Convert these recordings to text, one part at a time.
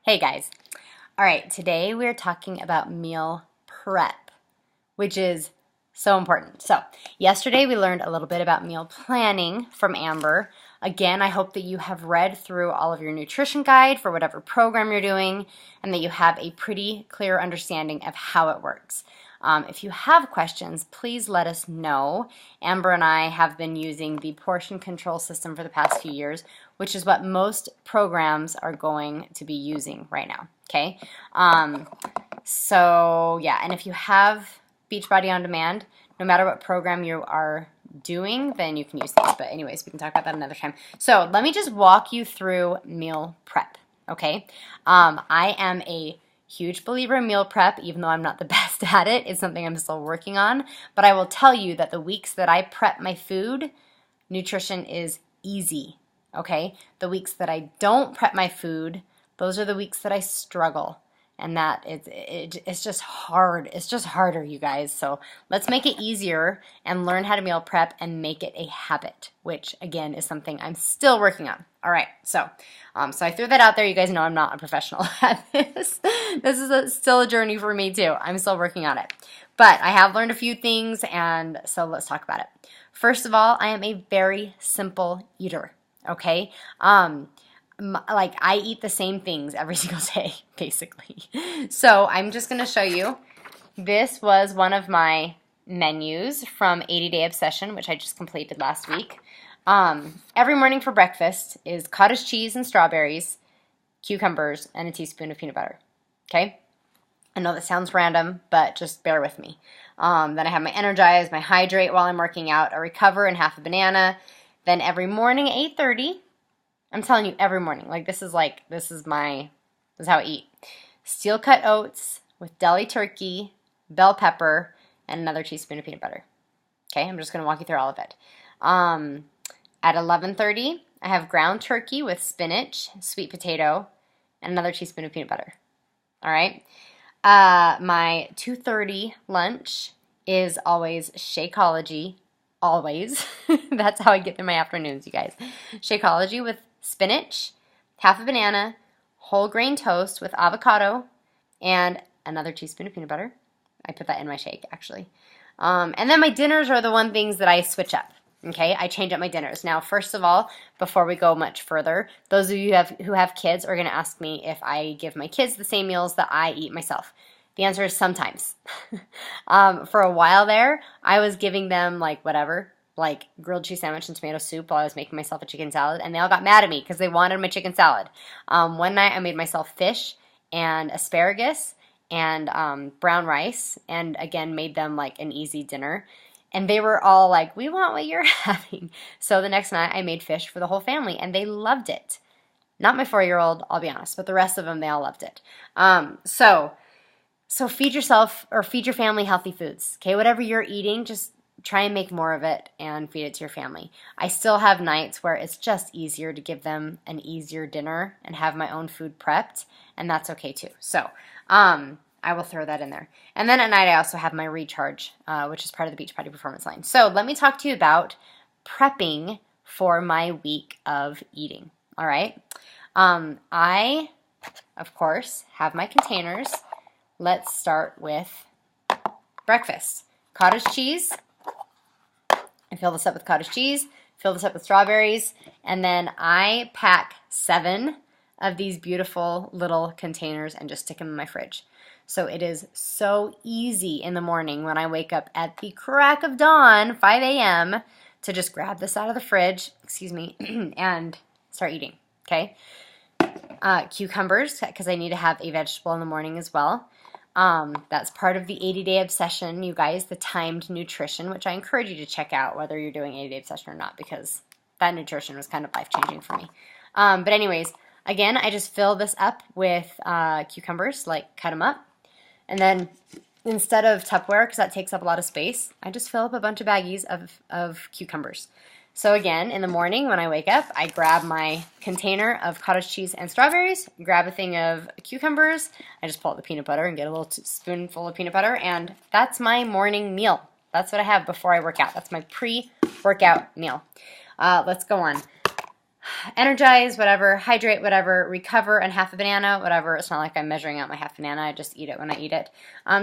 Hey guys. All right, today we're talking about meal prep, which is so important. So, yesterday we learned a little bit about meal planning from Amber. Again, I hope that you have read through all of your nutrition guide for whatever program you're doing and that you have a pretty clear understanding of how it works. If you have questions, please let us know. Amber and I have been using the portion control system for the past few years, which is what most programs are going to be using right now. Okay? So, yeah, and if you have Beachbody On Demand, no matter what program you are doing, then you can use these. But anyways, we can talk about that another time. So let me just walk you through meal prep, okay? I am a huge believer in meal prep, even though I'm not the best at it. It's something I'm still working on. But I will tell you that the weeks that I prep my food, nutrition is easy, okay? The weeks that I don't prep my food, those are the weeks that I struggle. And that it's just hard. It's just harder, you guys. So let's make it easier and learn how to meal prep and make it a habit, which again is something I'm still working on. All right, so I threw that out there. You guys know I'm not a professional at this. This is still a journey for me too. I'm still working on it. But I have learned a few things, and so let's talk about it. First of all, I am a very simple eater, okay? Like I eat the same things every single day, basically. So I'm just going to show you. This was one of my menus from 80 Day Obsession, which I just completed last week. Every morning for breakfast is cottage cheese and strawberries, cucumbers, and a teaspoon of peanut butter. Okay? I know that sounds random, but just bear with me. Then I have my Energize, my Hydrate while I'm working out, a Recover, and half a banana. Then every morning at 8:30, I'm telling you, every morning. This is how I eat. Steel cut oats with deli turkey, bell pepper, and another teaspoon of peanut butter. Okay, I'm just going to walk you through all of it. At 11:30, I have ground turkey with spinach, sweet potato, and another teaspoon of peanut butter. All right. My 2:30 lunch is always Shakeology. Always. That's how I get through my afternoons, you guys. Shakeology with spinach, half a banana, whole grain toast with avocado, and another teaspoon of peanut butter. I put that in my shake, actually. And then my dinners are the one things that I switch up. Okay, I change up my dinners. Now, first of all, before we go much further, those of you who have kids are going to ask me if I give my kids the same meals that I eat myself. The answer is sometimes. For a while there, I was giving them whatever, grilled cheese sandwich and tomato soup while I was making myself a chicken salad, and they all got mad at me because they wanted my chicken salad. One night I made myself fish and asparagus and brown rice, and again made them an easy dinner. And they were all like, we want what you're having. So the next night I made fish for the whole family, and they loved it. Not my 4-year-old, I'll be honest, but the rest of them, they all loved it. So feed yourself or feed your family healthy foods. Okay, whatever you're eating, just try and make more of it and feed it to your family. I still have nights where it's just easier to give them an easier dinner and have my own food prepped, and that's okay too. So I will throw that in there. And then at night I also have my recharge, which is part of the Beachbody Performance line. So let me talk to you about prepping for my week of eating. All right. I, of course, have my containers. Let's start with breakfast. Cottage cheese. I fill this up with cottage cheese, fill this up with strawberries, and then I pack 7 of these beautiful little containers and just stick them in my fridge. So it is so easy in the morning when I wake up at the crack of dawn, 5 a.m., to just grab this out of the fridge, and start eating, okay? Cucumbers, because I need to have a vegetable in the morning as well. That's part of the 80 Day Obsession, you guys, the timed nutrition, which I encourage you to check out whether you're doing 80 Day Obsession or not, because that nutrition was kind of life-changing for me. But anyways, again, I just fill this up with cucumbers, cut them up. And then instead of Tupperware, because that takes up a lot of space, I just fill up a bunch of baggies of cucumbers. So again, in the morning when I wake up, I grab my container of cottage cheese and strawberries, grab a thing of cucumbers, I just pull out the peanut butter and get a little spoonful of peanut butter, and that's my morning meal. That's what I have before I work out. That's my pre-workout meal. Let's go on. energize, whatever, hydrate, whatever, recover, and half a banana, whatever. It's not like I'm measuring out my half banana. I just eat it when I eat it.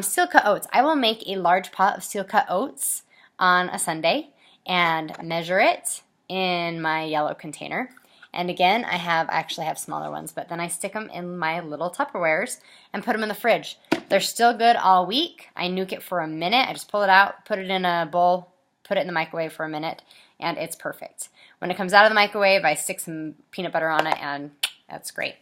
Steel cut oats. I will make a large pot of steel cut oats on a Sunday and measure it in my yellow container. And again, I actually have smaller ones, but then I stick them in my little Tupperwares and put them in the fridge. They're still good all week. I nuke it for a minute. I just pull it out, put it in a bowl, put it in the microwave for a minute, and it's perfect. When it comes out of the microwave, I stick some peanut butter on it, and that's great.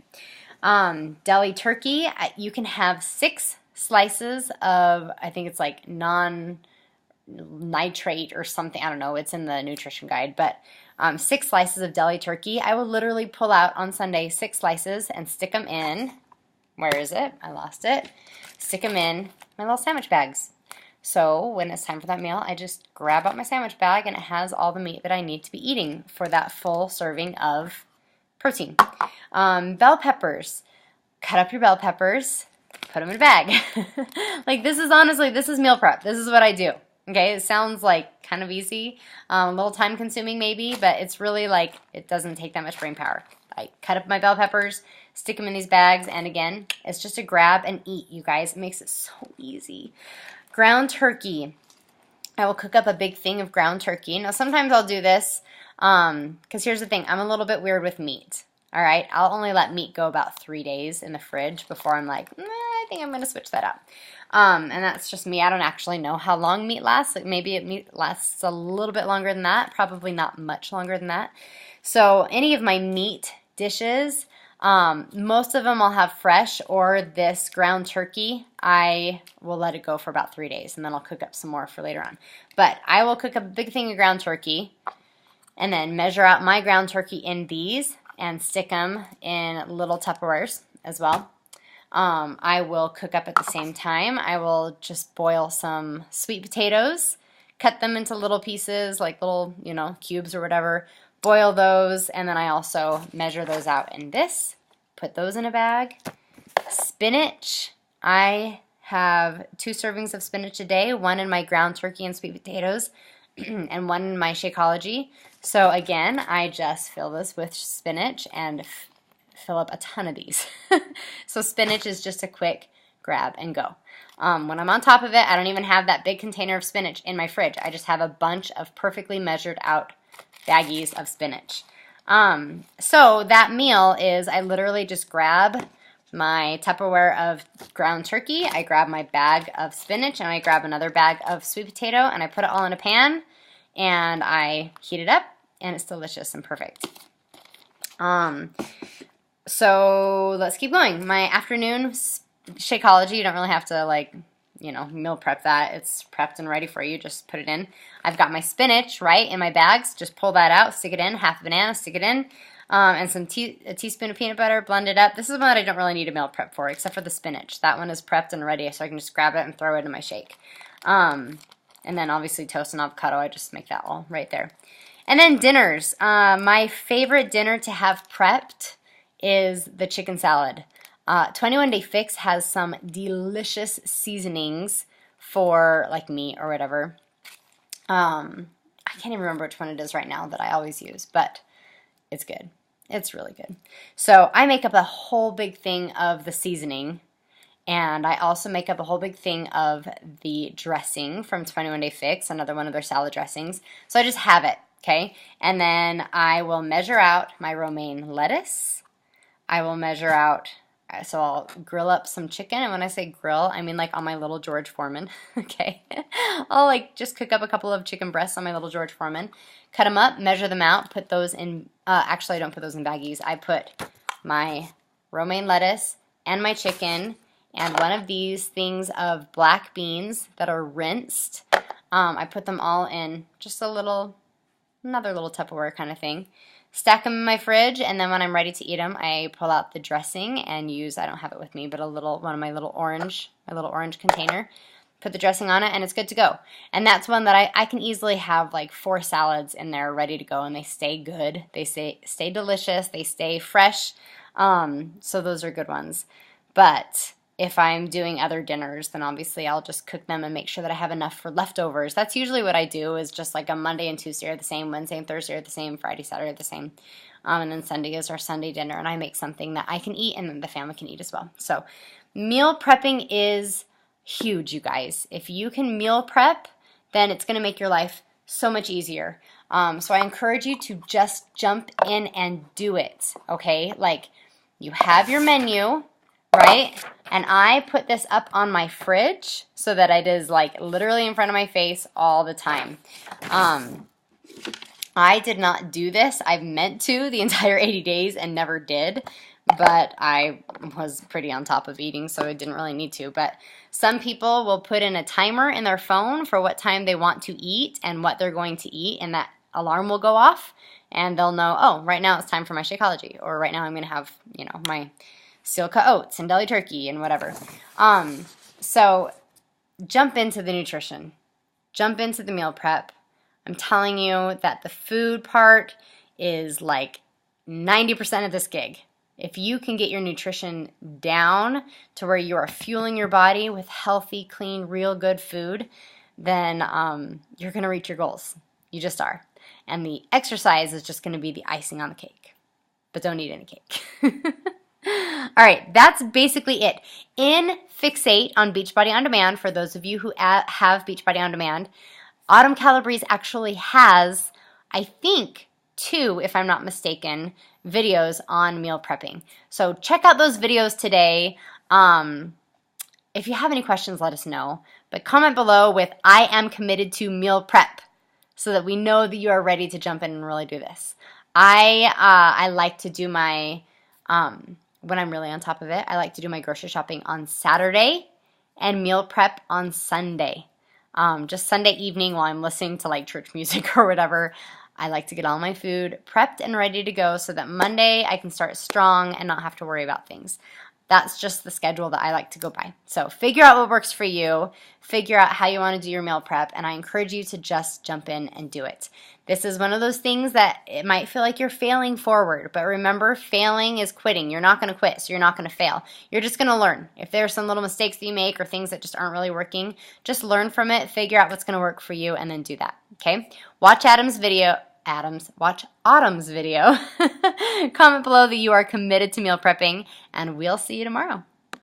Deli turkey, you can have 6 slices of, I think it's like non-nitrate or something. I don't know. It's in the nutrition guide, but 6 slices of deli turkey. I will literally pull out on Sunday 6 slices and stick them in, where is it? I lost it. Stick them in my little sandwich bags. So when it's time for that meal, I just grab out my sandwich bag and it has all the meat that I need to be eating for that full serving of protein. Bell peppers. Cut up your bell peppers, put them in a bag. Like this is meal prep. This is what I do. Okay, it sounds like kind of easy, a little time consuming maybe, but it's really like it doesn't take that much brain power. I cut up my bell peppers, stick them in these bags, and again, it's just a grab and eat, you guys. It makes it so easy. Ground turkey. I will cook up a big thing of ground turkey. Now, sometimes I'll do this because here's the thing. I'm a little bit weird with meat. All right, I'll only let meat go about 3 days in the fridge before I'm like, I think I'm going to switch that up. And that's just me. I don't actually know how long meat lasts. Like maybe meat lasts a little bit longer than that. Probably not much longer than that. So any of my meat dishes, most of them I'll have fresh, or this ground turkey, I will let it go for about 3 days, and then I'll cook up some more for later on. But I will cook up a big thing of ground turkey, and then measure out my ground turkey in these, and stick them in little Tupperwares as well. I will cook up at the same time. I will just boil some sweet potatoes, cut them into little pieces, like little, cubes or whatever, boil those, and then I also measure those out in this, put those in a bag. Spinach, I have 2 servings of spinach a day, 1 in my ground turkey and sweet potatoes, and 1 in my Shakeology. So again, I just fill this with spinach and fill up a ton of these. So spinach is just a quick grab and go. When I'm on top of it, I don't even have that big container of spinach in my fridge. I just have a bunch of perfectly measured out baggies of spinach. So that meal is I literally just grab my Tupperware of ground turkey, I grab my bag of spinach, and I grab another bag of sweet potato, and I put it all in a pan, and I heat it up, and it's delicious and perfect. So let's keep going. My afternoon Shakeology, you don't really have to meal prep that. It's prepped and ready for you. Just put it in. I've got my spinach, right, in my bags. Just pull that out, stick it in, half a banana, stick it in, and a teaspoon of peanut butter, blend it up. This is one that I don't really need a meal prep for, except for the spinach. That one is prepped and ready, so I can just grab it and throw it in my shake. And then obviously toast and avocado, I just make that all right there. And then dinners. My favorite dinner to have prepped is the chicken salad. 21 Day Fix has some delicious seasonings for like meat or whatever. I can't even remember which one it is right now that I always use, but it's good. It's really good. So I make up a whole big thing of the seasoning, and I also make up a whole big thing of the dressing from 21 Day Fix, another one of their salad dressings. So I just have it, okay? And then I will measure out my romaine lettuce. I will measure out, so I'll grill up some chicken, and when I say grill, I mean like on my little George Foreman, okay? I'll just cook up a couple of chicken breasts on my little George Foreman, cut them up, measure them out, put those in, actually I don't put those in baggies. I put my romaine lettuce and my chicken and one of these things of black beans that are rinsed. I put them all in just another little Tupperware kind of thing. Stack them in my fridge, and then when I'm ready to eat them, I pull out the dressing and use, I don't have it with me, but one of my little orange container. Put the dressing on it, and it's good to go. And that's one that I can easily have like 4 salads in there ready to go, and they stay good. They stay delicious. They stay fresh. So those are good ones. But if I'm doing other dinners, then obviously I'll just cook them and make sure that I have enough for leftovers. That's usually what I do, is just like a Monday and Tuesday are the same, Wednesday and Thursday are the same, Friday, Saturday are the same. And then Sunday is our Sunday dinner, and I make something that I can eat and then the family can eat as well. So meal prepping is huge, you guys. If you can meal prep, then it's going to make your life so much easier. So I encourage you to just jump in and do it, okay? Like, you have your menu, right? And I put this up on my fridge so that it is like literally in front of my face all the time. I did not do this. I've meant to the entire 80 days and never did, but I was pretty on top of eating, so I didn't really need to. But some people will put in a timer in their phone for what time they want to eat and what they're going to eat, and that alarm will go off, and they'll know, oh, right now it's time for my Shakeology, or right now I'm going to have, you know, my steel cut oats and deli turkey and whatever. So jump into the nutrition. Jump into the meal prep. I'm telling you that the food part is like 90% of this gig. If you can get your nutrition down to where you are fueling your body with healthy, clean, real good food, then you're going to reach your goals. You just are. And the exercise is just going to be the icing on the cake. But don't eat any cake. All right, that's basically it. In Fixate on Beachbody On Demand, for those of you who have Beachbody On Demand, Autumn Calabrese actually has, I think, 2, if I'm not mistaken, videos on meal prepping. So check out those videos today. If you have any questions, let us know. But comment below with, I am committed to meal prep, so that we know that you are ready to jump in and really do this. I like to do my, when I'm really on top of it, I like to do my grocery shopping on Saturday and meal prep on Sunday. Just Sunday evening while I'm listening to like church music or whatever, I like to get all my food prepped and ready to go so that Monday I can start strong and not have to worry about things. That's just the schedule that I like to go by. So figure out what works for you. Figure out how you want to do your meal prep, and I encourage you to just jump in and do it. This is one of those things that it might feel like you're failing forward, but remember, failing is quitting. You're not going to quit, so you're not going to fail. You're just going to learn. If there are some little mistakes that you make or things that just aren't really working, just learn from it, figure out what's going to work for you, and then do that, okay? Watch Autumn's video. Comment below that you are committed to meal prepping, and we'll see you tomorrow.